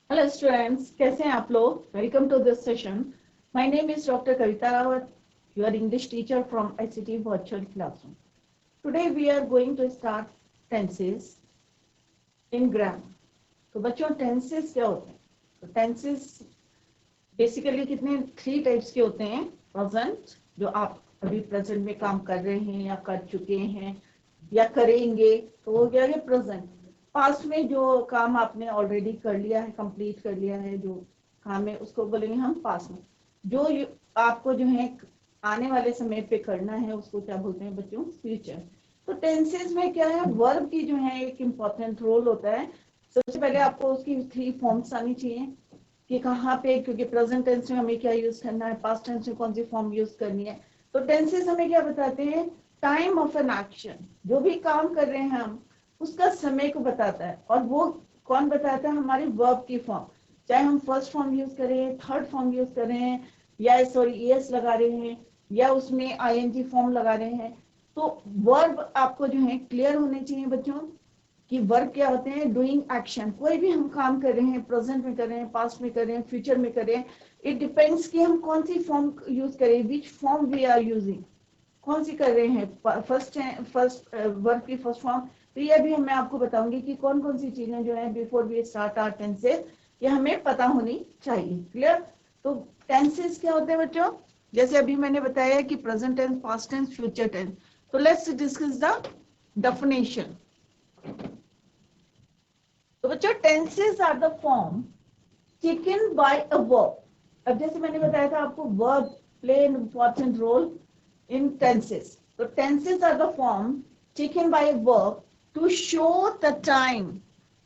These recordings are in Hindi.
Hello students, कैसे हैं आप लोग? Welcome to this session. My name is Dr. Kavita Rawat, your English teacher from ICT Virtual Classroom. Today we are going to start tenses in grammar. तो बच्चों tenses क्या होते हैं? तो tenses बेसिकली कितने 3 टाइप्स के होते हैं. प्रेजेंट, जो आप अभी प्रेजेंट में काम कर रहे हैं या कर चुके हैं या करेंगे, तो वो क्या है प्रेजेंट. पास्ट में जो काम आपने ऑलरेडी कर लिया है, कंप्लीट कर लिया है, जो काम है उसको बोलेंगे हम पास्ट में. जो आपको जो है आने वाले समय पे करना है उसको क्या बोलते हैं बच्चों? फ्यूचर. तो टेंसेस में क्या है, वर्ब की जो है एक इम्पोर्टेंट रोल होता है. सबसे पहले आपको उसकी 3 फॉर्म्स आनी चाहिए कि कहाँ पे, क्योंकि प्रेजेंट टेंस में हमें क्या यूज करना है, पास्ट टेंस में कौन सी फॉर्म यूज करनी है. तो टेंसेस हमें क्या बताते हैं? टाइम ऑफ एन एक्शन, जो भी काम कर रहे हैं हम उसका समय को बताता है. और वो कौन बताता है? हमारी वर्ब की फॉर्म. चाहे हम फर्स्ट फॉर्म यूज करें, थर्ड फॉर्म यूज करें, या सॉरी एस लगा रहे हैं, या उसमें आईएनजी फॉर्म लगा रहे हैं. तो वर्ब आपको जो है क्लियर होने चाहिए बच्चों कि वर्ब क्या होते हैं? Doing action. कोई भी हम काम कर रहे हैं, प्रेजेंट में कर रहे हैं, पास्ट में कर रहे हैं, फ्यूचर में कर रहे हैं, इट डिपेंड्स कि हम कौन सी फॉर्म यूज करें, which form we are using, कौन सी कर रहे हैं. फर्स्ट वर्ब की फर्स्ट फॉर्म. तो ये भी मैं आपको बताऊंगी कि कौन कौन सी चीजें जो है before we start our tenses ये हमें पता होनी चाहिए. क्लियर? तो टेंसेस क्या होते हैं बच्चों? जैसे अभी मैंने बताया कि present tense, past tense, future tense. तो लेट्स डिस्कस द डेफिनेशन. तो बच्चों tenses are the form taken by a verb. अब जैसे मैंने बताया था आपको, verb play an important role in tenses. तो tenses are the form taken by a verb to show the time.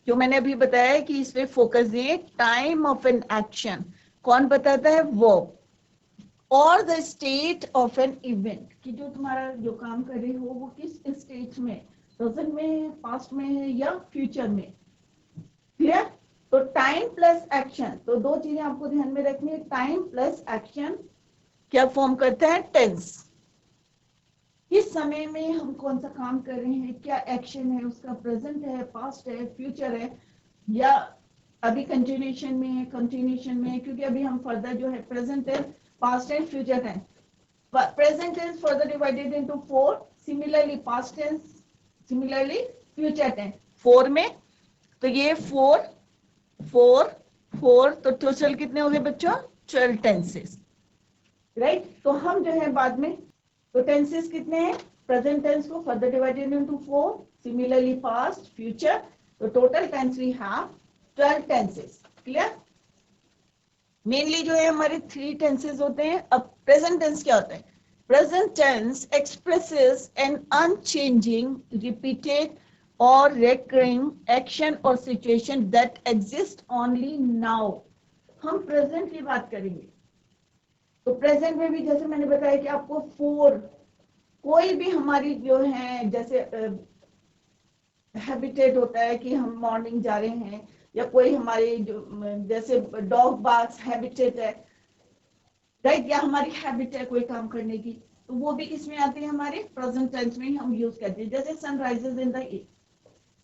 जो मैंने अभी बताया कि इस पे फोकस दिए, टाइम ऑफ एन एक्शन. कौन बताता है? वर्ब. और the state of an event, कि जो तुम्हारा जो काम कर रहे हो वो किस स्टेट में, प्रेजेंट में, पास्ट में है या फ्यूचर में. क्लियर? तो टाइम प्लस एक्शन, तो दो चीजें आपको ध्यान में रखनी है. टाइम प्लस एक्शन क्या फॉर्म करता है? टेंस. किस समय में हम कौन सा काम कर रहे हैं, क्या एक्शन है उसका, प्रेजेंट है, पास्ट है, फ्यूचर है, या अभी कंटिन्यूएशन में है, कंटिन्यूएशन में है, क्योंकि अभी हम फर्दर जो है प्रेजेंट है, पास्ट है, फ्यूचर है. Present tense further divided into 4. Similarly past tense, similarly future tense 4 में. तो ये 4 4 4, तो टोटल कितने हो गए बच्चों? 12 टेंसेस. राइट? तो हम जो है बाद में, तो टेंसेस कितने हैं? प्रेजेंट टेंस को further divided into 4, similarly past, future. तो total tense we have 12 tenses. Clear? Mainly जो है हमारे 3 टेंसेस होते हैं. अब प्रेजेंट टेंस क्या होता है? Present tense expresses an unchanging, repeated और recurring action or situation that exist only now. हम प्रेजेंट की बात करेंगे. तो प्रेजेंट में भी जैसे मैंने बताया कि आपको 4, कोई भी हमारी जो है, जैसे हैबिटेट होता है कि हम मॉर्निंग जा रहे हैं, या कोई हमारी जो जैसे डॉग बार्क्स हैबिटेट है, राइट, या हमारी हैबिट है कोई काम करने की, तो वो भी किसमें आती है? हमारे प्रेजेंट टेंस में हम यूज करते हैं. जैसे sun rises in the east,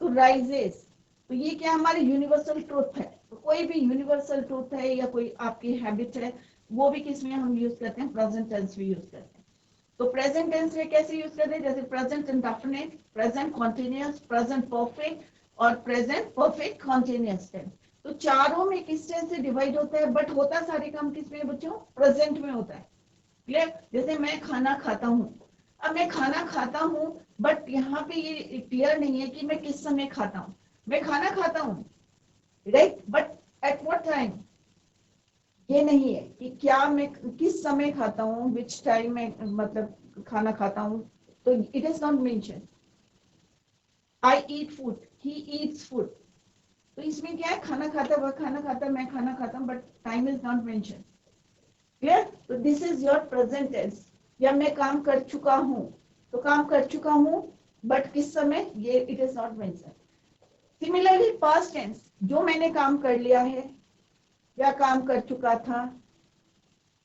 तो राइजेस, तो ये क्या हमारी यूनिवर्सल ट्रूथ है. तो कोई भी यूनिवर्सल ट्रूथ है या कोई आपकी हैबिट है, वो भी किसमें हम यूज करते हैं? प्रेजेंट टेंस में यूज करते हैं. तो प्रेजेंट टेंस में कैसे यूज करते हैं? जैसे present indefinite, present continuous, present perfect और प्रेजेंट परफेक्ट कॉन्टिन्यूअस टेंस. तो चारों में किस टेंस से डिवाइड होता है, बट होता सारे काम किसमें बच्चों? प्रेजेंट में होता है. क्लियर? जैसे मैं खाना खाता हूँ, अब मैं खाना खाता हूँ, बट यहाँ पे ये क्लियर नहीं है कि मैं किस समय खाता हूँ. मैं खाना खाता हूँ, right, but at what time, ये नहीं है कि क्या मैं किस समय खाता हूँ, विच टाइम में मतलब खाना खाता हूँ. तो it is not mention. I eat food, he eats food. तो इसमें क्या है? खाना खाता, वह खाना खाता, मैं खाना खाता हूँ, but time is not mention. Clear? तो this is your present tense. या मैं काम कर चुका हूँ, तो काम कर चुका हूँ, बट किस समय, ये it is not mention. Similarly past tense, जो मैंने काम कर लिया है या काम कर चुका था,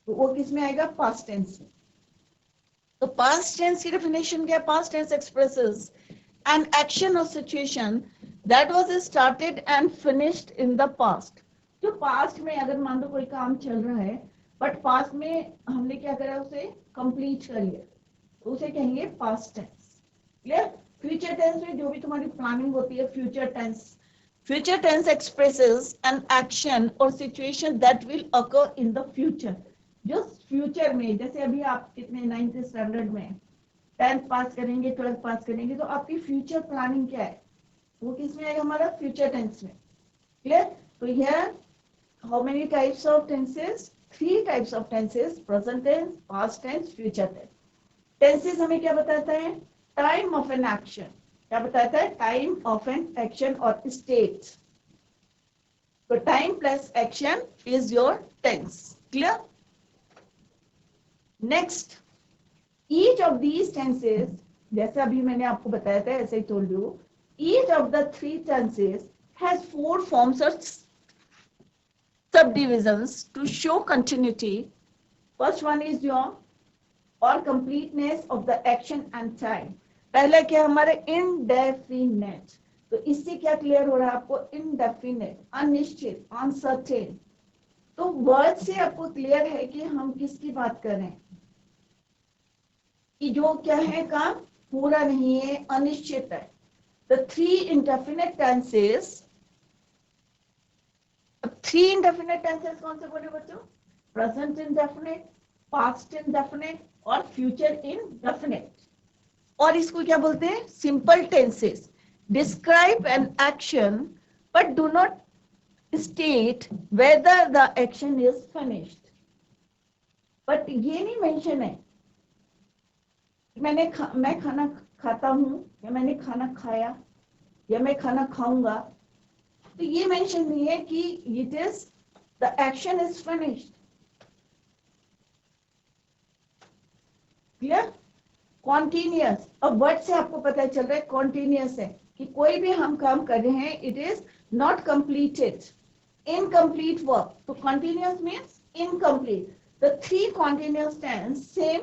तो वो किस में आएगा? पास्ट टेंस में. तो पास्ट टेंस की डेफिनेशन क्या है? Past tense expresses an action or situation that was started and finished in the past. जो पास्ट में अगर मान लो कोई काम चल रहा है बट पास्ट में हमने क्या करा, उसे कंप्लीट कर लिया, तो उसे कहेंगे past tense. Clear? Future tense में जो भी तुम्हारी प्लानिंग होती है, future tense, future tense expresses an action और situation that will occur in the future. जो फ्यूचर में, जैसे अभी आप कितने 9th स्टैंडर्ड में 10th पास करेंगे, 12th पास करेंगे, तो आपकी फ्यूचर प्लानिंग क्या है, वो किस में आएगा, हमारा फ्यूचर टेंस में। क्लियर? तो here how many types of tenses? 3 types of tenses, present tense, past tense, future tense. Tenses हमें क्या बताता है? Time of an action. क्या बताता है? टाइम ऑफ एन एक्शन और स्टेट। तो time plus action is your tense. Clear? Next, each of these tenses, जैसे अभी मैंने आपको बताया था ऐसे ही told you, each of the 3 tenses has 4 forms और subdivisions to show continuity. First one is your or completeness of the action and time. पहला क्या हमारे indefinite, तो इससे क्या क्लियर हो रहा है आपको? indefinite, अनिश्चित, uncertain। तो वर्ड से आपको क्लियर है कि हम किसकी बात कर रहे हैं, कि जो क्या है, काम पूरा नहीं है, अनिश्चित है। The 3 indefinite tenses, 3 indefinite tenses कौन से बोले बच्चों? प्रेजेंट इंडेफिनिट, पास्ट इंडेफिनिट और फ्यूचर इंडेफिनिट। और इसको क्या बोलते हैं? Simple tenses. Describe an action but do not state whether the action is finished. But ये नहीं मेंशन है मैं खाना खाता हूं, या मैंने खाना खाया, या मैं खाना खाऊंगा। तो ये मेंशन नहीं है कि it is the action is finished. Clear? Continuous, अब वर्ड से आपको पता चल रहा है कॉन्टिन्यूअस है, कि कोई भी हम काम कर रहे हैं, it is not completed, incomplete work. तो continuous means incomplete. The 3 continuous tense same,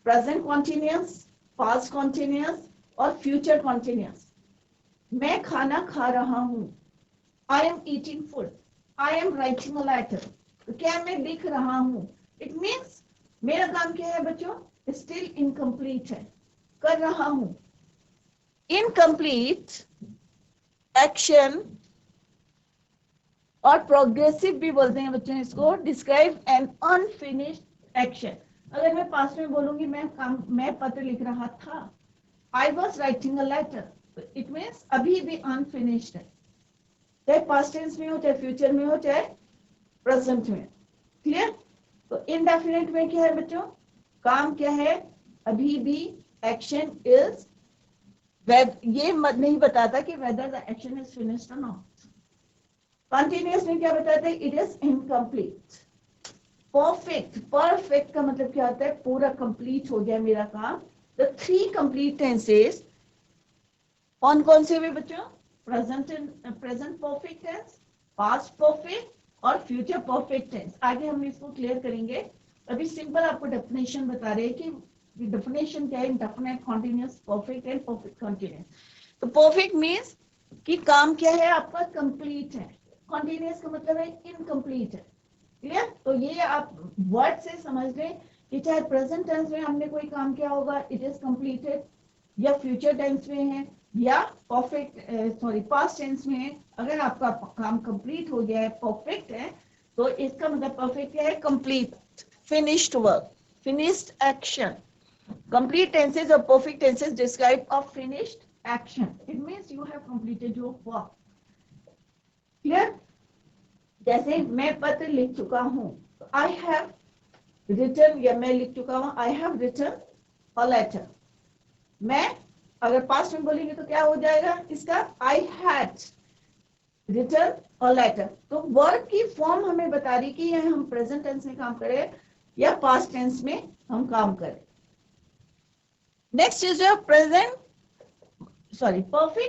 present continuous, past continuous और फ्यूचर कॉन्टिन्यूअस। मैं खाना खा रहा हूं, I am eating food, I am writing a letter. तो क्या मैं लिख रहा हूं, इट मीन्स मेरा काम क्या है बच्चों? स्टिल इनकम्प्लीट है, कर रहा हूं। इनकम्प्लीट एक्शन और प्रोग्रेसिव भी बोलते हैं बच्चों इसको। Describe an unfinished action. अगर मैं पास्ट में बोलूंगी मैं पत्र लिख रहा था, I was writing a letter, तो इट मीन्स अभी भी अनफिनिश्ड है, चाहे पास्ट टेंस में हो, चाहे फ्यूचर में हो, चाहे प्रेजेंट में। क्लियर? तो इनडेफिनेट में क्या है बच्चों? काम क्या है? अभी भी एक्शन इज, ये नहीं बताता कि whether the action is finished और नॉट। कंटिन्यूअस में क्या बताता है? It is incomplete. Perfect, perfect का मतलब क्या होता है? पूरा कंप्लीट हो गया मेरा काम। द 3 कंप्लीट टेंसेस कौन कौन से हुए बच्चों? Present perfect tense, past perfect और फ्यूचर परफेक्ट टेंस। आगे हम इसको क्लियर करेंगे। अभी सिंपल आपको डेफिनेशन बता रहे हैं कि डेफिनेशन क्या है, indefinite, continuous, perfect and perfect continuous. तो परफेक्ट मींस कि काम क्या है आपका? कंप्लीट है। कॉन्टिन्यूअस का मतलब है इनकम्प्लीट है। क्लियर? तो ये आप वर्ड से समझ लें कि चाहे प्रेजेंट टेंस में हमने कोई काम किया होगा, इट इज कंप्लीटेड, या फ्यूचर टेंस में है, या परफेक्ट पास्ट टेंस में है। अगर आपका काम कंप्लीट हो गया है, परफेक्ट है, तो इसका मतलब परफेक्ट है complete, finished work, finished action. Complete tenses or perfect tenses describe a finished action. It means you have completed your work. Clear? जैसे मैं पत्र लिख चुका हूं, I have written, या मैं लिख चुका हूं, I have written a letter. मैं अगर पास्ट में बोलेंगे तो क्या हो जाएगा इसका? I had written a letter. तो वर्ब की फॉर्म हमें बता रही कि यह हम प्रेजेंट टेंस में काम करें या पास्ट टेंस में हम काम करें। Next is your perfect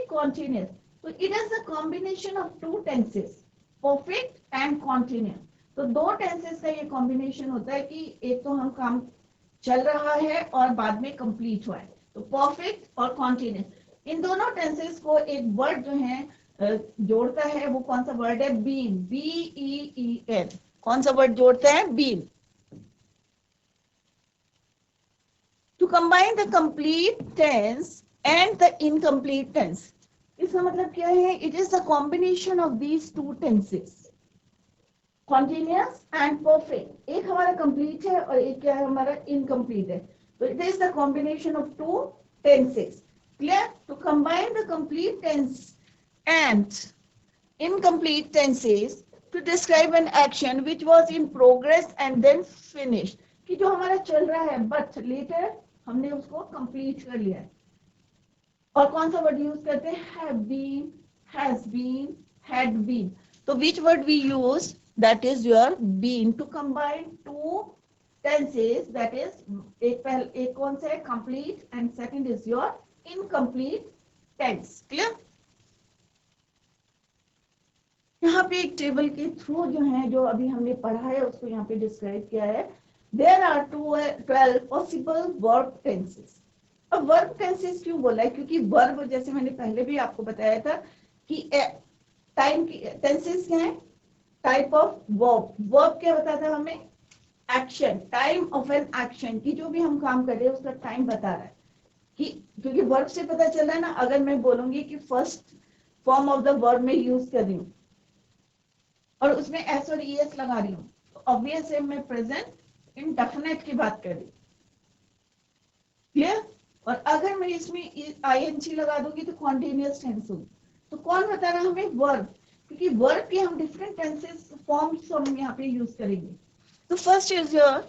continuous. तो it is the combination of 2 tenses, perfect and continuous. तो 2 टेंसेस का ये कॉम्बिनेशन होता है कि एक तो हम काम चल रहा है और बाद में कंप्लीट हुआ है, तो परफेक्ट और कॉन्टिन्यूअस। इन दोनों टेंसेस को एक वर्ड जो है जोड़ता है वो कौन सा वर्ड है? Been, BEEN। कौन सा वर्ड जोड़ता है? Been. To combine the complete tense and the incomplete tense. इसका मतलब क्या है? It is the combination of these two tenses, continuous and perfect. एक हमारा कंप्लीट है और एक क्या है? हमारा इनकम्प्लीट है। तो it is the combination of two tenses. Clear? To combine the complete tense and incomplete tenses to describe an action which was in progress and then finished, कि जो हमारा चल रहा है but later हमने उसको complete कर लिया है। और कौन सा वर्ड यूज करते हैं? have been, has been, had been। तो which word we use? That is your been to combine two tenses, that is एक कौन सा है? complete, and second is your incomplete tense। clear? यहाँ पे एक टेबल के थ्रू जो है, जो अभी हमने पढ़ा है उसको यहाँ पे डिस्क्राइब किया है। There are 12 possible verb tenses. अब वर्ब टेंसेस क्यों बोला है? क्योंकि वर्ब, जैसे मैंने पहले भी आपको बताया था कि टाइम की टेंसेस क्या है? Type of verb. वर्ब क्या बताता है हमें? Action, time of an action, की जो भी हम काम कर रहे हैं उसका टाइम बता रहा है। कि क्योंकि वर्ब से पता चल रहा है ना, अगर मैं बोलूंगी कि first form of the verb में यूज कर रही हूँ और उसमें एस और ईएस लगा रही हूँ, तो ऑब्वियस है मैं प्रेजेंट इंडेफिनिट की बात कर रही हूँ। क्लियर? और अगर मैं इसमें आईएनजी लगा दूंगी तो कॉन्टिन्यूअस टेंस होगी। तो कौन बता रहा है हमें? वर्ब। क्योंकि वर्ब के हम डिफरेंट टेंसेस फॉर्म्स हम यहाँ पे यूज करेंगे। तो first is your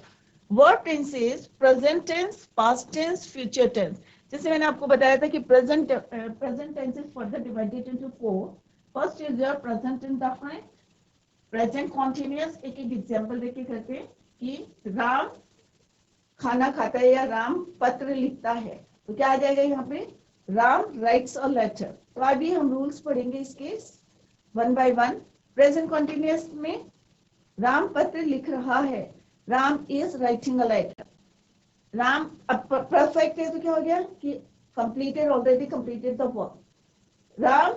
verb tenses, present tense, past tense, future tense. जैसे मैंने आपको बताया था कि present tenses further divided into 4। First is your present indefinite, present continuous. एक एक एग्जाम्पल देके करते हैं कि राम खाना खाता है या राम पत्र लिखता है, तो क्या आ जाएगा यहाँ पे? Ram writes a letter. तो अभी हम रूल्स पढ़ेंगे इसके one by one. Present continuous में राम पत्र लिख रहा है, Ram is writing a letter. Ram अब परफेक्ट है तो क्या हो गया कि completed, already completed the work. Ram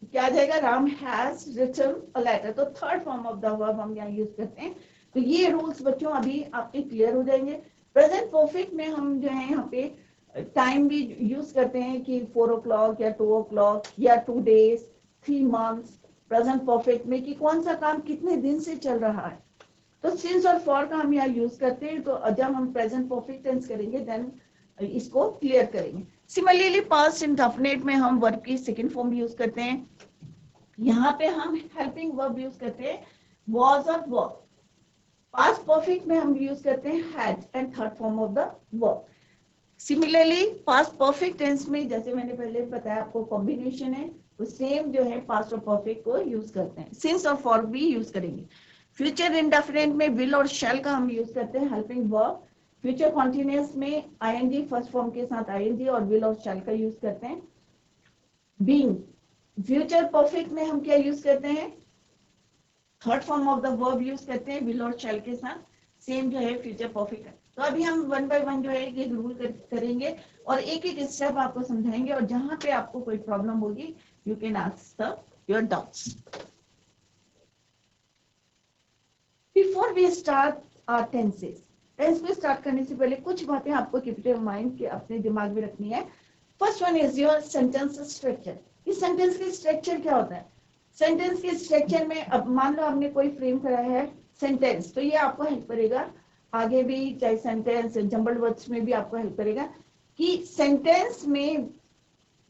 क्या आ जाएगा? Ram has written a letter. तो third form of the verb हम यहाँ यूज करते हैं। तो ये रूल्स बच्चों अभी आपके क्लियर हो जाएंगे। प्रेजेंट परफेक्ट में हम जो है यहाँ पे टाइम भी यूज करते हैं कि 4 o'clock या 2 o'clock या 2 days, 3 months। प्रेजेंट परफेक्ट में कि कौन सा काम कितने दिन से चल रहा है। तो सिंस और फॉर का हम यहाँ यूज करते हैं। तो जब हम प्रेजेंट परफेक्ट टेंस करेंगे देन इसको क्लियर करेंगे। सिमिलरली पास्ट इंडेफिनिट में हम वर्ब की सेकंड फॉर्म यूज करते हैं। यहाँ पे हम हेल्पिंग वर्ब यूज करते हैं, was और were। पास्ट परफेक्ट में हम यूज करते हैं had and third form of the verb. Similarly past perfect tense में जैसे मैंने पहले बताया आपको कॉम्बिनेशन है, तो सेम जो है पास्ट और परफेक्ट को यूज करते हैं। सिंस और फॉर भी यूज करेंगे। फ्यूचर इंडेफिनिट में विल और शैल का हम यूज करते हैं हेल्पिंग वर्ब। फ्यूचर कॉन्टिन्यूअस में आईएनजी फर्स्ट फॉर्म के साथ आईएनजी और विल और शैल का यूज करते हैं। बीइंग फ्यूचर परफेक्ट में हम क्या यूज करते हैं? Third form of the verb use करते हैं विल और शैल के साथ। सेम जो है फ्यूचर परफेक्ट है। तो अभी हम वन बाय वन जो है ये रूल करेंगे और एक एक स्टेप आपको समझाएंगे, और जहां पे आपको कोई प्रॉब्लम होगी you can ask your doubts. Before we start our tenses, tense में स्टार्ट करने से पहले कुछ बातें आपको कीप इन माइंड कि अपने दिमाग में रखनी है। First one is your sentence structure. इस सेंटेंस की स्ट्रक्चर क्या होता है? सेंटेंस के स्ट्रक्चर में अब मान लो आपने कोई फ्रेम करा है सेंटेंस, तो ये आपको हेल्प करेगा आगे भी, चाहे सेंटेंस जंबल्ड वर्ड्स में भी आपको हेल्प करेगा कि सेंटेंस में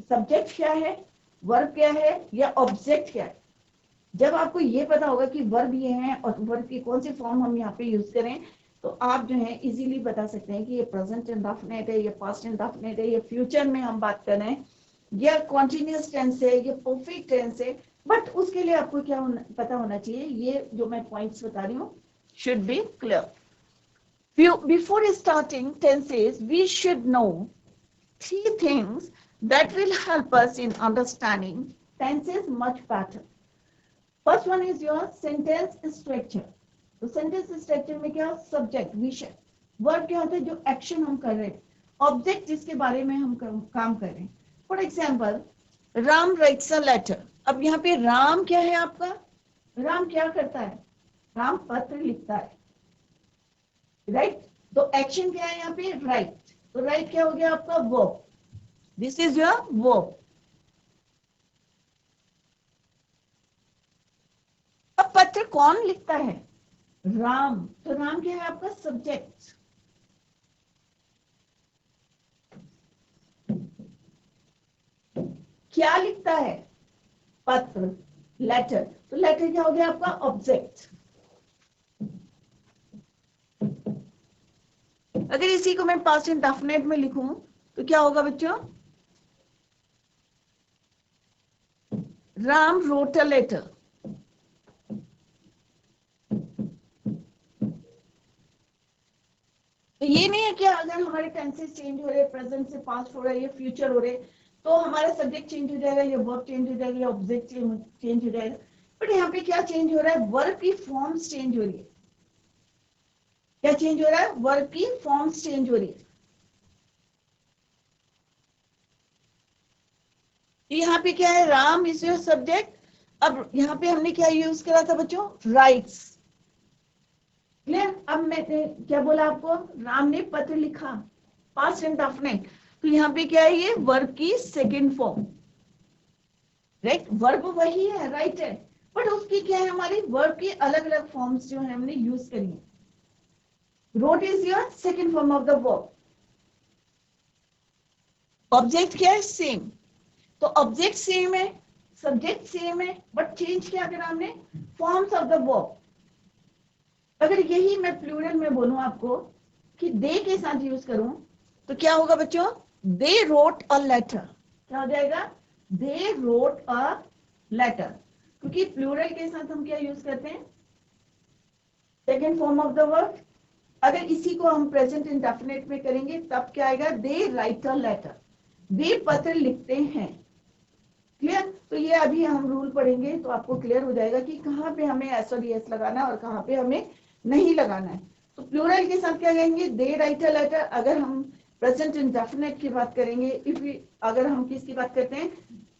सब्जेक्ट क्या है, वर्ब क्या है या ऑब्जेक्ट क्या है। जब आपको ये पता होगा कि वर्ब ये है और वर्ब की कौन सी फॉर्म हम यहाँ पे यूज करें, तो आप जो है इजीली बता सकते हैं कि ये प्रेजेंट इंडेफिनिट है, ये पास्ट इंडेफिनिट है, ये फ्यूचर में हम बात कर रहे हैं, या कॉन्टिन्यूअस टेंस है, ये परफेक्ट टेंस है। बट उसके लिए आपको क्या पता होना चाहिए, ये जो मैं पॉइंट्स बता रही हूँ should be clear. Before starting tenses, we should know 3 things that will help us in understanding tenses much better. First one is your sentence structure. तो sentence structure में क्या? सब्जेक्ट, विषय। वर्ब क्या होता है? जो एक्शन हम कर रहे हैं। ऑब्जेक्ट जिसके बारे में हम काम कर रहे हैं। For example, Ram writes a letter. अब यहाँ पे राम क्या है आपका, राम क्या करता है, राम पत्र लिखता है, राइट। तो एक्शन क्या है यहाँ पे, राइट। तो राइट क्या हो गया आपका, verb, this is your verb. अब पत्र कौन लिखता है, राम। तो राम क्या है आपका, सब्जेक्ट। क्या लिखता है, पत्र, लेटर। तो लेटर क्या हो गया आपका, ऑब्जेक्ट। अगर इसी को मैं पास्ट इंडेफिनिट में लिखूं तो क्या होगा बच्चों, राम रोट अ लेटर। तो ये नहीं है कि अगर हमारे टेंसेस चेंज हो रहे हैं, प्रेजेंट से पास्ट हो रहा है या फ्यूचर हो रहे हैं, तो हमारा सब्जेक्ट चेंज हो जाएगा या वर्ब चेंज हो जाएगा या ऑब्जेक्ट चेंज हो जाएगा। बट यहाँ पे क्या चेंज हो रहा है, वर्ब की फॉर्म्स चेंज हो रही है। क्या चेंज हो रहा है, वर्ब की फॉर्म्स चेंज हो रही है। यहाँ पे क्या है, राम इज योर सब्जेक्ट। अब यहाँ पे हमने क्या यूज करा था बच्चों, राइट्स, क्लियर। अब मैंने क्या बोला आपको, राम ने पत्र लिखा, पास्ट इंडेफिनिट। तो यहाँ पे क्या है, ये वर्ब की सेकंड फॉर्म, राइट। वर्ब वही है, राइट है, बट उसकी क्या है, हमारी वर्ब की अलग अलग फॉर्म्स जो है हमने यूज करी है। Road is your second form of the verb. Object क्या है, सेम। तो ऑब्जेक्ट सेम है, सब्जेक्ट सेम है, बट चेंज क्या करा हमने, फॉर्म्स ऑफ द वर्ब। अगर यही मैं प्लूरल में बोलूं आपको कि दे के साथ यूज करूं तो क्या होगा बच्चों, दे रोट अ लेटर। क्या हो जाएगा, दे रोट अ लेटर। क्योंकि प्लूरल के साथ हम क्या यूज करते हैं, second form of the verb. अगर इसी को हम प्रेजेंट इंडेफिनिट में करेंगे तब क्या आएगा, दे राइट अ लेटर, वे पत्र लिखते हैं। क्लियर। तो ये अभी हम रूल पढ़ेंगे तो आपको क्लियर हो जाएगा कि कहाँ पे हमें एस और एस लगाना है और कहाँ पे हमें नहीं लगाना है। तो प्लूरल के साथ क्या कहेंगे, दे राइट अ लेटर। अगर हम प्रेजेंट इंडेफिनिट की बात करेंगे, अगर हम किसकी बात करते हैं,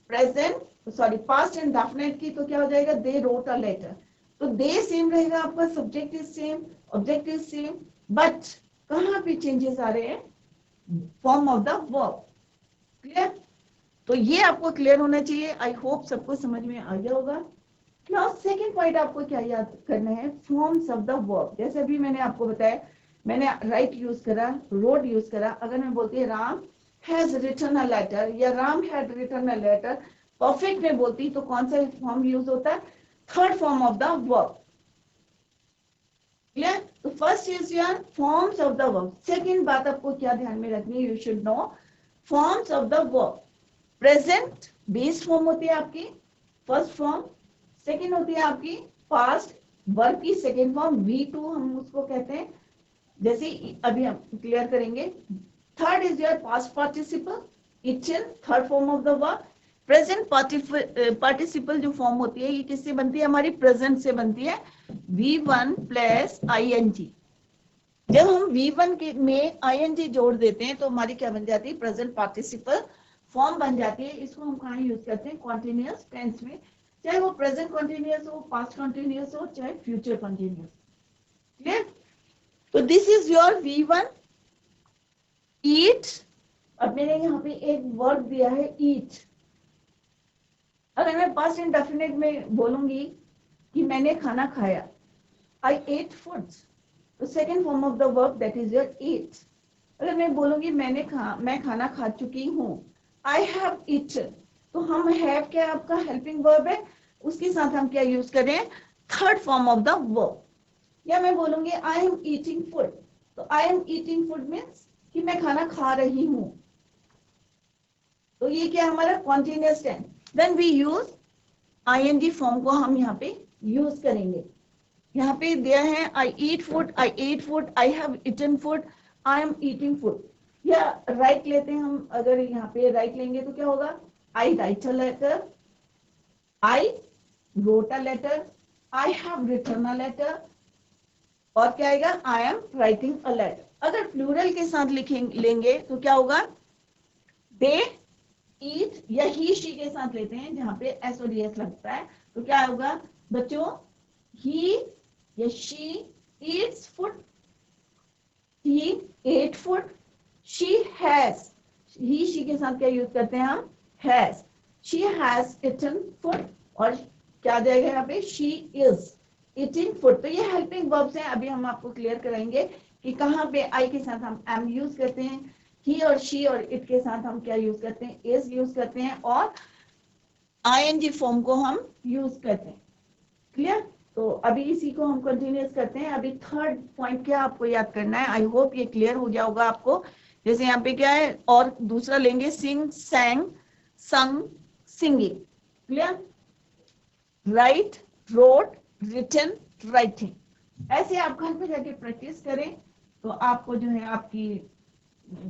प्रेजेंट सॉरी पास्ट इंडेफिनिट की, तो क्या हो जाएगा, दे रोट अ लेटर। तो दे सेम रहेगा आपका, subject is same, object is same, but कहाँ पे चेंजेस आ रहे हैं, form of the verb. Clear. तो ये आपको क्लियर होना चाहिए। आई होप सबको समझ में आ गया होगा। नाउ सेकंड पॉइंट आपको क्या याद करना है, फॉर्म्स ऑफ द वर्ब। जैसे अभी मैंने आपको बताया, मैंने राइट यूज करा, रोड यूज करा। अगर मैं बोलती है Ram has written a letter या Ram had written a letter, perfect में बोलती तो कौन सा फॉर्म यूज होता है, third form of the verb. Clear. तो first is your forms of the verb. Second बात आपको क्या ध्यान में रखनी है, you should know forms of the verb. Present base form होती है आपकी, फर्स्ट फॉर्म। सेकंड होती है आपकी पास्ट, वर्ब की सेकंड फॉर्म, V2 हम उसको कहते हैं, जैसे अभी हम क्लियर करेंगे। Third is your past participle, it's in third form of the verb. Present participle जो फॉर्म होती है, ये किससे बनती है, हमारी प्रेजेंट से बनती है, V1 प्लस ING। जब हम V1 के में ING जोड़ देते हैं तो हमारी क्या बन जाती है, प्रेजेंट पार्टिसिपल फॉर्म बन जाती है। इसको हम कहाँ यूज करते हैं, कॉन्टिन्यूअस टेंस में, चाहे वो प्रेजेंट कॉन्टिन्यूअस हो, पास्ट कॉन्टिन्यूअस हो, चाहे फ्यूचर कॉन्टिन्यूअस। क्लियर। तो दिस इज योर V1 ईट। अब मैंने यहाँ पे एक वर्ड दिया है ईट। अगर मैं पास्ट इंडेफिनिट में बोलूंगी कि मैंने खाना खाया, आई एट फूड, तो second form of the verb that is your eat. अगर मैं बोलूंगी मैं खाना खा चुकी हूँ, आई हैव ईटन, तो हम हैव क्या आपका हेल्पिंग वर्ब है, उसके साथ हम क्या यूज करें, third form of the verb. या मैं बोलूंगी आई एम ईटिंग फूड, तो आई एम ईटिंग फूड मीन्स कि मैं खाना खा रही हूँ। तो ये क्या हमारा continuous tense. Then we use ING form को हम यहाँ पे यूज करेंगे। यहाँ पे दिया है I eat food, I ate food, I have eaten food, I am eating food. या राइट लेते हैं हम, अगर यहाँ पे राइट लेंगे तो क्या होगा, I write a letter, I wrote a letter, I have written a letter, और क्या आएगा, I am writing a letter. अगर प्लूरल के साथ लिखेंगे लेंगे तो क्या होगा, दे ईट या ही शी के साथ लेते हैं जहां पे एस और एस लगता है, तो क्या होगा बच्चों, ही या she eats food, he ate food, she has, he she के साथ क्या यूज करते हैं हम, has, she has eaten food, और क्या जाएगा यहाँ पे, शी इज ईटिंग फूड। तो ये हेल्पिंग वर्ब्स हैं, अभी हम आपको क्लियर कराएंगे कि कहाँ पे आई के साथ हम एम यूज करते हैं, ही और शी और इट के साथ हम क्या यूज करते हैं, इज यूज करते हैं, और आईएनजी फॉर्म को हम यूज करते हैं। क्लियर? तो अभी इसी को हम कंटिन्यूस करते हैं। अभी थर्ड पॉइंट क्या आपको याद करना है, आई होप ये क्लियर हो गया होगा आपको। जैसे यहाँ पे क्या है, और दूसरा लेंगे sing, sang, sung, singing. Clear? Write, wrote, written, writing. ऐसे आप घर पे जाके प्रैक्टिस करें तो आपको जो है आपकी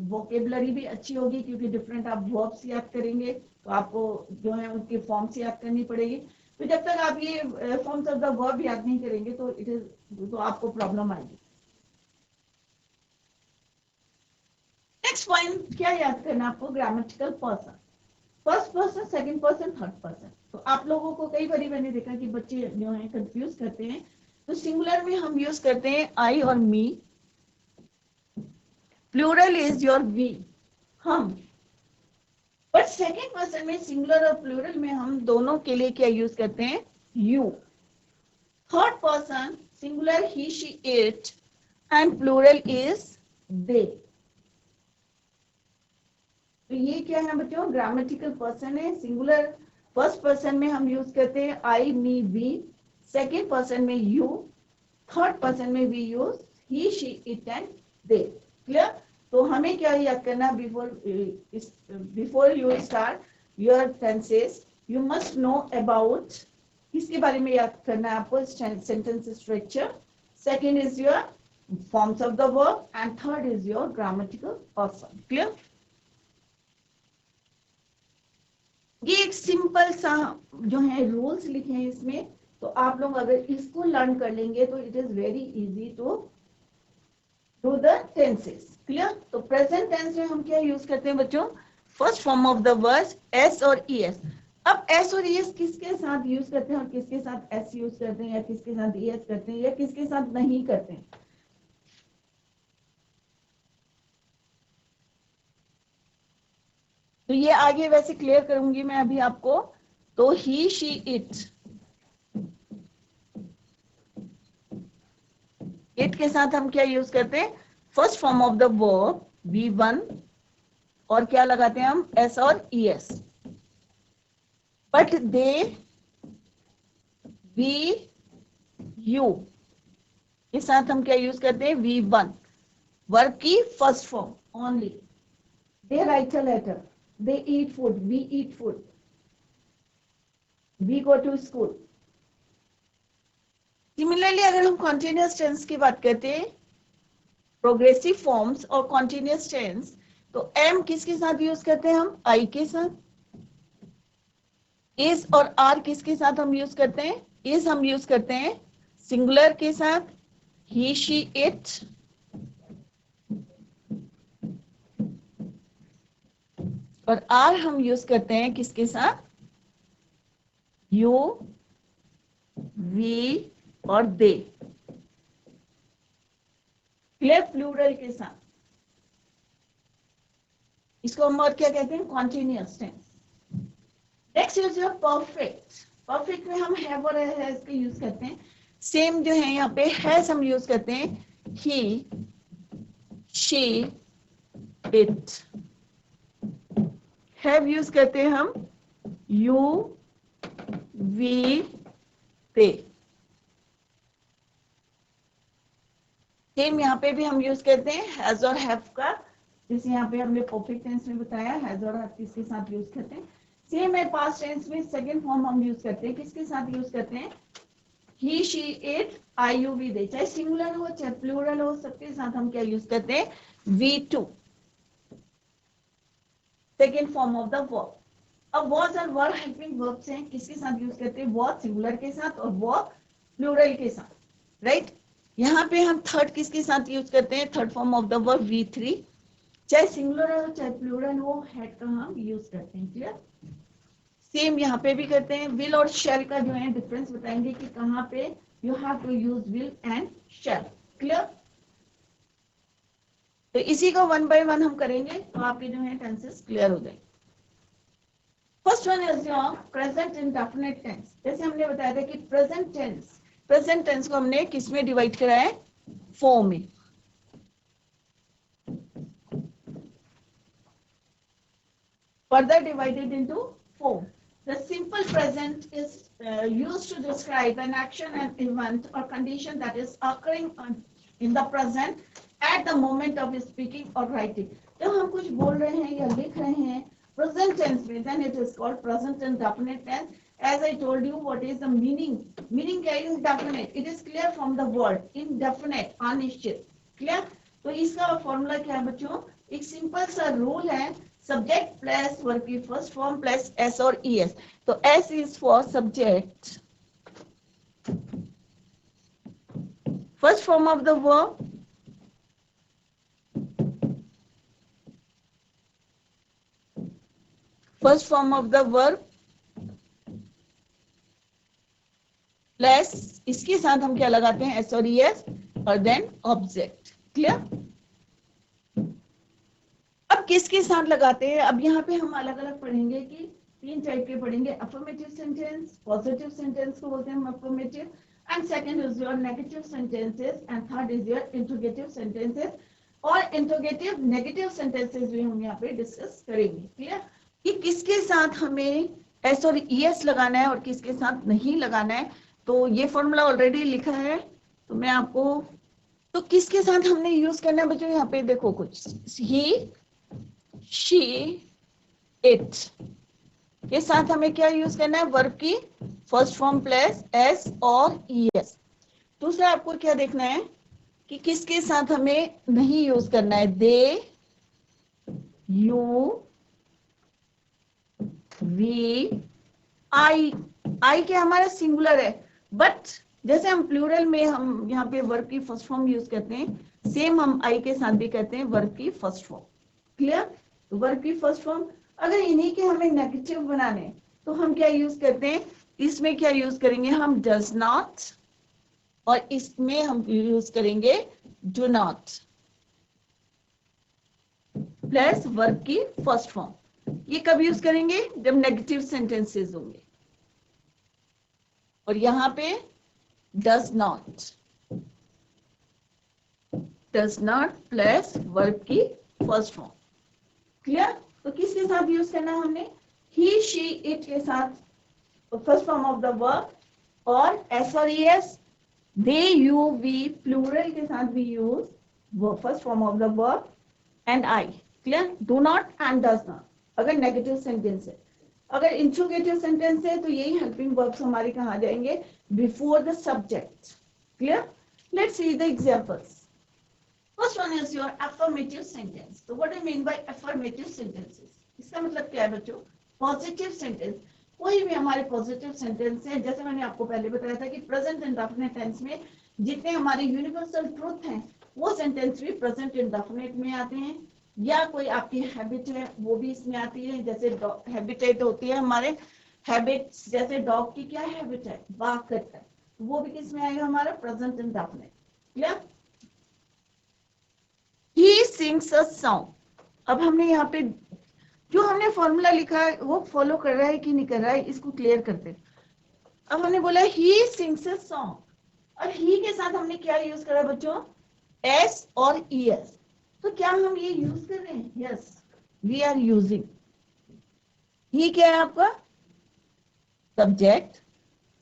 वोकेबलरी भी अच्छी होगी, क्योंकि डिफरेंट आप वर्ब्स याद करेंगे तो आपको जो है उनके फॉर्म्स याद करनी पड़ेगी। तो जब तक आप ये फॉर्म्स ऑफ द वर्ब याद नहीं करेंगे तो इट इज, तो आपको प्रॉब्लम आएगी। नेक्स्ट पॉइंट क्या याद करना आपको, grammatical person, first person, second person, third person. तो आप लोगों को कई बार मैंने देखा कि बच्चे जो है कंफ्यूज करते हैं। तो सिंगुलर में हम यूज करते हैं आई और me, plural is your we, हम। बट सेकेंड पर्सन में सिंगुलर और प्लूरल में हम दोनों के लिए क्या यूज करते हैं, you. Third person singular he, she, it, and plural is they. तो ये क्या है बच्चों, ग्रामेटिकल पर्सन है। सिंगुलर फर्स्ट पर्सन में हम यूज करते हैं I, me, we, second person में यू, थर्ड पर्सन में we use he, she, it and they. Clear? तो हमें क्या याद करना, before you start your tenses you must know about, किसके बारे में याद करना है आपको, sentence structure, second is your forms of the verb, and third is your grammatical person. Clear? ये एक सिंपल सा जो है रूल्स लिखे हैं इसमें, तो आप लोग अगर इसको लर्न कर लेंगे तो it is very easy to do the tenses. Clear? तो प्रेजेंट टेंस में हम क्या यूज करते हैं बच्चों, first form of the words S और ई एस। अब एस और ई एस किसके साथ यूज करते हैं और किसके साथ एस यूज करते हैं, या किसके साथ ई एस करते हैं, या किसके साथ नहीं करते हैं। तो ये आगे वैसे क्लियर करूंगी मैं अभी आपको। तो ही, शी, इट, इट के साथ हम क्या यूज करते हैं, first form of the verb V1, और क्या लगाते हैं हम, एस और E S. But they, we, you के साथ हम क्या यूज करते हैं, V1, वर्ब की first form only. They write a letter, they eat food, we eat food, we go to school. Similarly अगर हम कॉन्टिन्यूअस टेंस की बात करते हैं, प्रोग्रेसिव फॉर्म्स और कॉन्टिन्यूअस टेंस, तो एम किसके साथ यूज करते हैं हम, आई के साथ। इज और आर किसके साथ हम यूज करते हैं, इज हम यूज करते हैं सिंगुलर के साथ, ही, शी, इट, और आर हम यूज करते हैं किसके साथ, यू, वी और दे। क्लियर? प्लूरल के साथ। इसको हम और क्या कहते हैं, continuous tense. Next is your perfect. Perfect में हम हैव और हैज का यूज करते हैं। सेम जो है यहाँ पे हैज हम यूज करते हैं he, she, it. Have use करते हैं हम यू, वी, दे। सेम यहाँ पे भी हम यूज करते हैं हैज और हैव का, जैसे यहाँ पे हमने परफेक्ट टेंस में बताया हैज और हैव किसके साथ यूज करते हैं। सेम है पास्ट टेंस में, सेकंड फॉर्म हम यूज करते हैं, किसके साथ यूज करते हैं, he, she, it, I, you, we, they. चाहे सिंगुलर हो चाहे प्लूरल हो, सबके साथ हम क्या यूज करते हैं, V2, second form of the verb. अब वॉज और वर हेल्पिंग वर्ब्स हैं, किसके साथ यूज करते हैं, वॉज सिंगुलर के साथ और वर्ब प्लूरल के साथ। राइट? यहाँ पे हम थर्ड किसके साथ यूज करते हैं, third form of the verb V3, चाहे सिंगुलर हो चाहे प्लूरल हो, हेड का हम यूज करते हैं। क्लियर? सेम यहाँ पे भी करते हैं। विल और शेल का जो है डिफरेंस बताएंगे कि कहाँ पे you have to use will and shall. Clear? तो इसी को वन बाय वन हम करेंगे तो आपके जो है टेंसेस क्लियर हो जाएंगे। First one is your present indefinite tense. जैसे हमने बताया था कि प्रेजेंट टेंस को हमने किस में डिवाइड करा है? फॉर्म में। Further divided into four. The simple present is used to describe an action, an event, or condition that is occurring in the present at the moment of speaking or writing. जब हम कुछ बोल रहे हैं या लिख रहे हैं present tense में, then it is called present indefinite tense. As I told you, what is the meaning? Meaning क्या है? Indefinite. It is clear from the word indefinite, अनिश्चित. Clear? तो इसका फॉर्मूला क्या है बच्चों? एक सिंपल सा रूल है, सब्जेक्ट प्लस वर्ब की फर्स्ट फॉर्म प्लस एस और ई एस। तो S is for subject, first form of the verb, first form of the verb plus इसके साथ हम क्या लगाते हैं? एस और ई एस और देन ऑब्जेक्ट। क्लियर? अब किसके साथ लगाते हैं? अब यहाँ पे हम अलग अलग पढ़ेंगे कि तीन टाइप के पढ़ेंगे। अफर्मेटिव सेंटेंस, पॉजिटिव सेंटेंस को बोलते हैं हम affirmative, and second is your negative sentences, and third is your interrogative sentences. और इंट्रोगेटिव नेगेटिव सेंटेंसेस भी हम यहाँ पे डिस्कस करेंगे। क्लियर? कि किसके साथ हमें एस और ई एस लगाना है और किसके साथ नहीं लगाना है। तो ये फॉर्मूला ऑलरेडी लिखा है, तो मैं आपको, तो किसके साथ हमने यूज करना है बच्चों? यहाँ पे देखो कुछ, ही, शी, इट के साथ हमें क्या यूज करना है? वर्ब की फर्स्ट फॉर्म प्लस एस और ई एस। दूसरा आपको क्या देखना है कि किसके साथ हमें नहीं यूज करना है? दे, यू, वी, आई। आई क्या हमारा सिंगुलर है, बट जैसे हम प्लूरल में हम यहाँ पे वर्ब की फर्स्ट फॉर्म यूज करते हैं, सेम हम आई के साथ भी करते हैं वर्ब की फर्स्ट फॉर्म। क्लियर? वर्ब की फर्स्ट फॉर्म। अगर इन्हीं के हमें नेगेटिव बनाने तो हम क्या यूज करते हैं? इसमें क्या यूज करेंगे हम? डज नॉट, और इसमें हम यूज करेंगे डू नॉट प्लस वर्ब की फर्स्ट फॉर्म। ये कब यूज करेंगे? जब नेगेटिव सेंटेंसेस होंगे। और यहां पे डज नॉट प्लस वर्ब की फर्स्ट फॉर्म। क्लियर? तो किसके साथ यूज करना है हमने? ही, शी, इट के साथ first form of the verb, और एस और E S, they, you, we plural के साथ भी use first form of the verb, and I. Clear? Do not and does not अगर नेगेटिव सेंटेंस है। अगर इंट्रोगेटिव सेंटेंस है तो यही हेल्पिंग वर्ब्स हमारे कहाँ जाएंगे? Before the subject. Clear? Let's see the examples. First one is your affirmative sentence. So what do you mean by affirmative sentences? इसका मतलब क्या है बच्चों? Positive sentence. कोई भी हमारे पॉजिटिव सेंटेंस है, जैसे मैंने आपको पहले बताया था कि प्रेजेंट इंडेफिनिट टेंस में जितने हमारे यूनिवर्सल ट्रूथ हैं वो सेंटेंस भी प्रेजेंट इंडेफिनिट में आते हैं, या कोई आपकी हैबिट है वो भी इसमें आती है। जैसे हैबिटेट होती है हमारे हैबिट्स, जैसे डॉग की क्या हैबिट है? बार्क करता है, वो भी किसमें आएगा? हमारा present indefinite. Clear? He sings a song. अब हमने यहाँ पे जो हमने फॉर्मूला लिखा है वो फॉलो कर रहा है कि नहीं कर रहा है, इसको क्लियर करते हैं। अब हमने बोला he sings a song, और he के साथ हमने क्या यूज करा बच्चों? s और es। तो क्या हम ये यूज कर रहे हैं? yes, we are using। he क्या है आपका? सब्जेक्ट।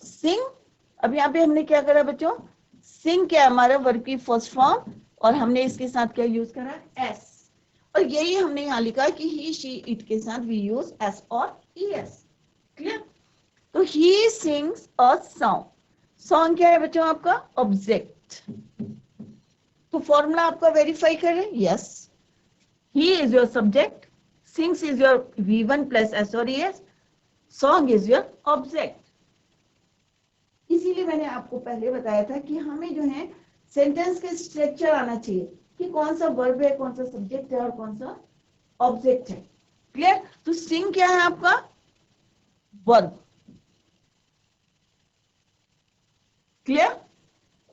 sing, अब यहाँ पे हमने क्या करा बच्चों? sing क्या है हमारा? वर्ब की फर्स्ट फॉर्म, और हमने इसके साथ क्या यूज करा? एस। और यही हमने यहाँ लिखा कि ही, शी, इट के साथ वी यूज एस और ई एस। क्लियर? तो he sings a song. Song क्या है बच्चों आपका? ऑब्जेक्ट। तो फॉर्मूला आपका वेरीफाई करें। Yes, he is your subject, sings is your V1 plus S और E S, song is your object. इसीलिए मैंने आपको पहले बताया था कि हमें जो है सेंटेंस के स्ट्रक्चर आना चाहिए। कि कौन सा वर्ब है, कौन सा सब्जेक्ट है और कौन सा ऑब्जेक्ट है। क्लियर? तो सिंग क्या है आपका? Verb. Clear?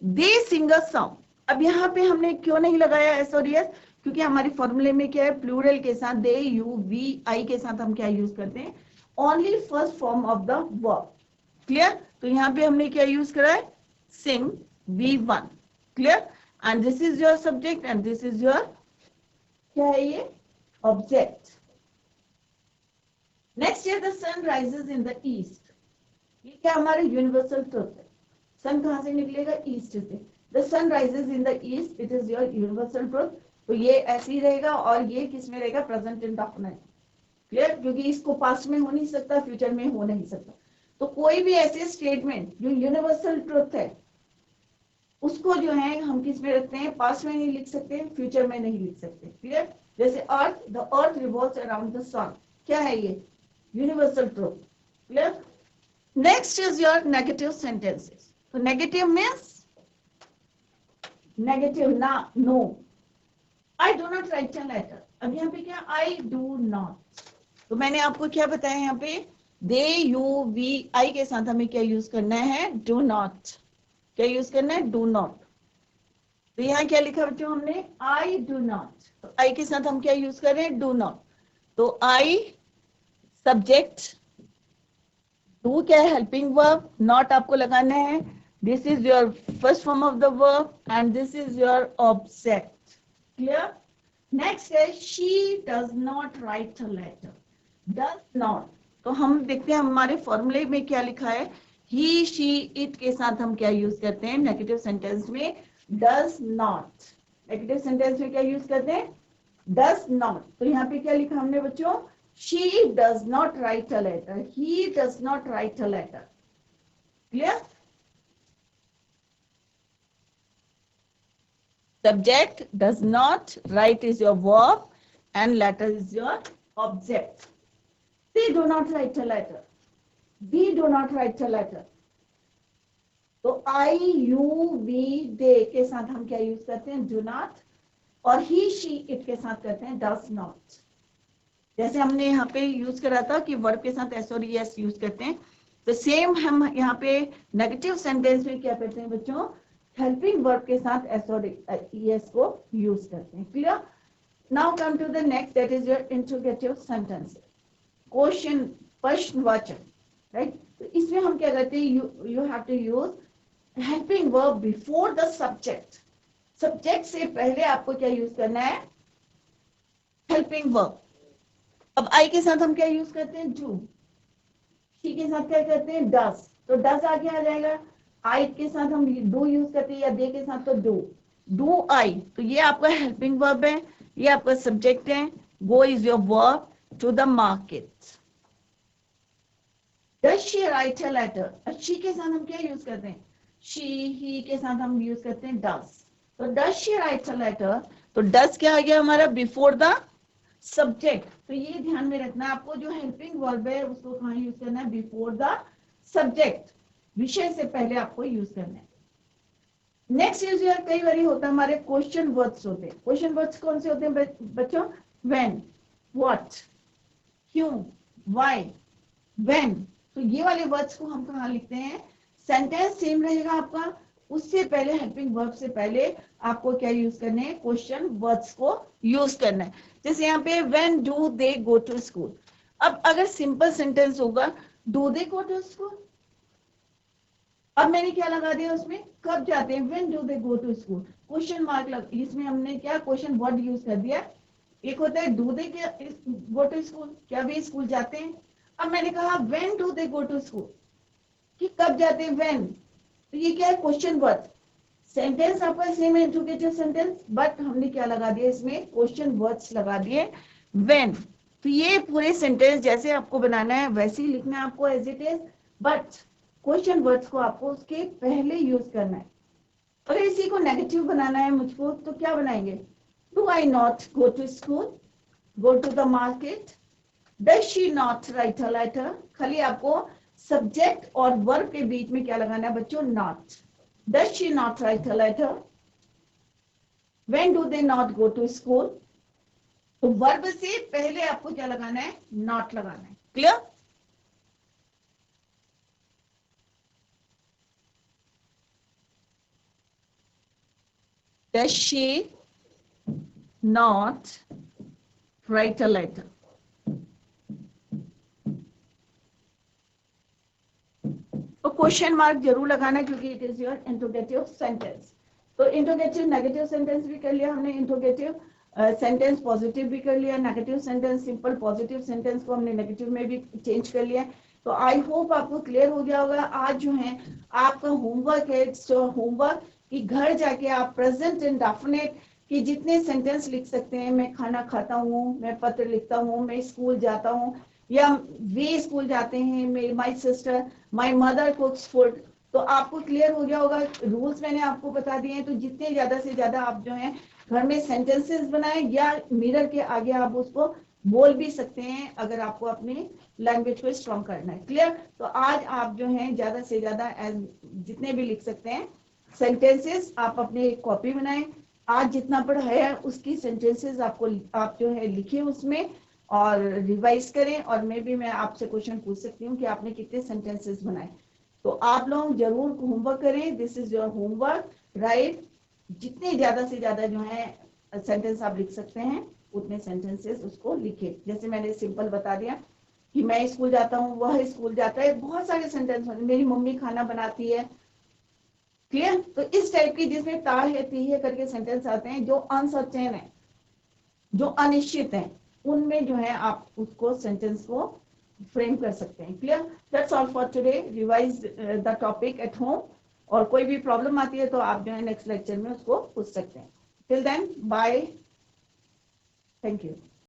They sing a song. अब यहाँ पे हमने क्यों नहीं लगाया एस और यस? क्योंकि हमारे फॉर्मूले में क्या है, प्लूरल के साथ दे, यू, वी, आई के साथ हम क्या यूज करते हैं? Only first form of the verb. Clear? तो यहाँ पे हमने क्या यूज करा है? Sing V1। Clear? And this is your subject and this is your क्या है ये? ऑब्जेक्ट। नेक्स्ट है the sun rises in the east. ये क्या हमारे यूनिवर्सल ट्रुथ है। सन कहां से निकलेगा? ईस्ट से। The sun rises in the east, it is your universal truth. तो ये ऐसे ही रहेगा और ये किस में रहेगा? Present indefinite. क्लियर? क्योंकि इसको पास्ट में हो नहीं सकता, फ्यूचर में हो नहीं सकता। तो कोई भी ऐसे स्टेटमेंट जो यूनिवर्सल ट्रुथ है उसको जो है हम किस में रखते हैं? पास्ट में नहीं लिख सकते, फ्यूचर में नहीं लिख सकते। क्लियर? जैसे earth, the earth revolves around the sun, क्या है ये? Universal truth. Clear? Next is your negative sentences. तो नेगेटिव मीन्स नेगेटिव ना, no. I do not write a letter. अब यहाँ पे क्या? I do not. तो मैंने आपको क्या बताया यहाँ पे? दे, यू, वी, आई के साथ हमें क्या यूज करना है? Do not. क्या यूज करना है? Do not. तो यहाँ क्या लिखा बच्चों हमने? आई डू नॉट। तो आई के साथ हम क्या यूज कर रहे हैं? Do not. तो आई सब्जेक्ट, डू क्या है? हेल्पिंग वर्ब, नॉट आपको लगाना है। This is your first form of the verb and this is your object. Clear? Next है she does not write a letter. Does not, तो हम देखते हैं हमारे फॉर्मूले में क्या लिखा है। ही, शी, इट के साथ हम क्या यूज करते हैं नेगेटिव सेंटेंस में? Does not. नेगेटिव सेंटेंस में क्या यूज करते हैं? Does not. तो यहाँ पे क्या लिखा हमने बच्चों? She does not write a letter, he does not write a letter. Clear? Subject does not, write is your verb and letter is your object. They do not write a letter. We do not write a letter. तो I, you, we, they के साथ हम क्या यूज करते हैं? Do not। और he, she, it के साथ करते हैं does not। जैसे हमने यहाँ पे यूज करा था कि वर्ब के साथ एस और एस यूज करते हैं, तो सेम हम यहाँ पे नेगेटिव सेंटेंस में क्या करते हैं बच्चों? हेल्पिंग वर्ब के साथ एस और एस को यूज करते हैं। Clear? Now come to the next, that is your interrogative sentence. Question, प्रश्नवाचक, राइट? तो इसमें हम क्या करते हैं? You have to use helping verb before the subject. Subject से पहले आपको क्या यूज करना है? Helping verb. अब आई के साथ हम क्या यूज करते हैं? डू। शी के साथ क्या करते हैं? डस। तो डस आगे आ जाएगा। आई के साथ हम डू यूज करते हैं, या दे के साथ तो डू। डू आई, तो ये आपका हेल्पिंग वर्ब है, ये आपका सब्जेक्ट है। Go is your verb to the market. Does she write a letter. She के साथ हम क्या यूज करते हैं? शी, ही के साथ हम यूज करते हैं डस। तो does she write a letter, तो डस क्या आ गया हमारा? Before the subject. तो ये ध्यान में रखना है आपको, जो हेल्पिंग वर्ब है उसको कहाँ यूज करना है? बिफोर द सब्जेक्ट, विषय से पहले आपको यूज करना है। नेक्स्ट यूज यार कई बार होता है हमारे क्वेश्चन वर्ड्स होते हैं। क्वेश्चन वर्ड्स कौन से होते हैं बच्चों? व्हेन, व्हाट, क्यों, व्हाई, व्हेन। तो ये वाले वर्ड्स को हम कहाँ लिखते हैं? सेंटेंस सेम रहेगा आपका, उससे पहले हेल्पिंग वर्ब से पहले आपको क्या यूज करने हैं? क्वेश्चन वर्ड्स को यूज करना है। जैसे यहाँ पे when do they go to school. अब अगर सिंपल सेंटेंस होगा do they go to school, अब मैंने क्या लगा दिया उसमें? कब जाते हैं? When do they go to school. Question mark लग, इसमें हमने क्या क्वेश्चन वर्ड यूज कर दिया। एक होता है do they go to school, क्या वे स्कूल जाते हैं। अब मैंने कहा when do they go to school, कि कब जाते हैं? व्हेन। तो ये क्या है? Question word. सेंटेंस आपका सेम है, इंट्रोगेटिव सेंटेंस, बट हमने क्या लगा दिया इसमें? क्वेश्चन वर्ड्स लगा दिए व्हेन। तो ये पूरे सेंटेंस जैसे आपको बनाना है वैसे ही लिखना है आपको as it is, but question words को आपको उसके पहले यूज करना है। अगर इसी को नेगेटिव बनाना है मुझको, तो क्या बनाएंगे? Do I not go to school, go to the market, does she not write a letter. खाली आपको सब्जेक्ट और वर्ब के बीच में क्या लगाना है बच्चों? Not. Does she not write a letter, When do they not go to school? तो वर्ब से पहले आपको क्या लगाना है? नॉट लगाना है. Clear? Does she not write a letter? तो क्वेश्चन मार्क जरूर लगाना क्योंकि it is your interrogative sentence. तो इंट्रोगेटिव नेगेटिव सेंटेंस भी कर लिया हमने, इंट्रोगेटिव सेंटेंस पॉजिटिव भी कर लिया, negative sentence simple positive sentence को हमने नेगेटिव में भी चेंज कर लिया. तो आई होप आपको क्लियर हो गया होगा. आज जो है आपका होमवर्क है, होमवर्क कि घर जाके आप प्रेजेंट इंडेफिनिट कि जितने सेंटेंस लिख सकते हैं, मैं खाना खाता हूँ, मैं पत्र लिखता हूँ, मैं स्कूल जाता हूँ, या वे स्कूल जाते हैं, my sister, my mother कुक्स food. तो आपको क्लियर हो गया होगा. रूल्स मैंने आपको बता दिए हैं. तो जितने ज्यादा से ज्यादा आप जो है घर में सेंटेंसेस बनाएं या मिरर के आगे आप उसको बोल भी सकते हैं अगर आपको अपनी लैंग्वेज को स्ट्रॉन्ग करना है. क्लियर? तो आज आप जो है ज्यादा से ज्यादा जितने भी लिख सकते हैं सेंटेंसेस आप अपने एक कॉपी बनाएं. आज जितना पढ़ाया है उसकी सेंटेंसेस आपको आप जो है लिखिए उसमें और रिवाइज करें. और मैं आपसे क्वेश्चन पूछ सकती हूँ कि आपने कितने सेंटेंसेस बनाए. तो आप लोग जरूर होमवर्क करें. This is your homework. Right? जितने ज्यादा से ज्यादा जो है सेंटेंस आप लिख सकते हैं उतने सेंटेंसेस उसको लिखे. जैसे मैंने सिंपल बता दिया कि मैं स्कूल जाता हूँ, वह स्कूल जाता है. बहुत सारे सेंटेंस, मेरी मम्मी खाना बनाती है. क्लियर? तो इस टाइप की जिसमें ता है ती है करके सेंटेंस आते हैं जो अनसर्टेन है, जो अनिश्चित है, उनमें जो है आप उसको सेंटेंस को फ्रेम कर सकते हैं. Clear? That's all for today. Revise the topic at home. और कोई भी प्रॉब्लम आती है तो आप जो है नेक्स्ट लेक्चर में उसको पूछ सकते हैं. Till then bye. Thank you.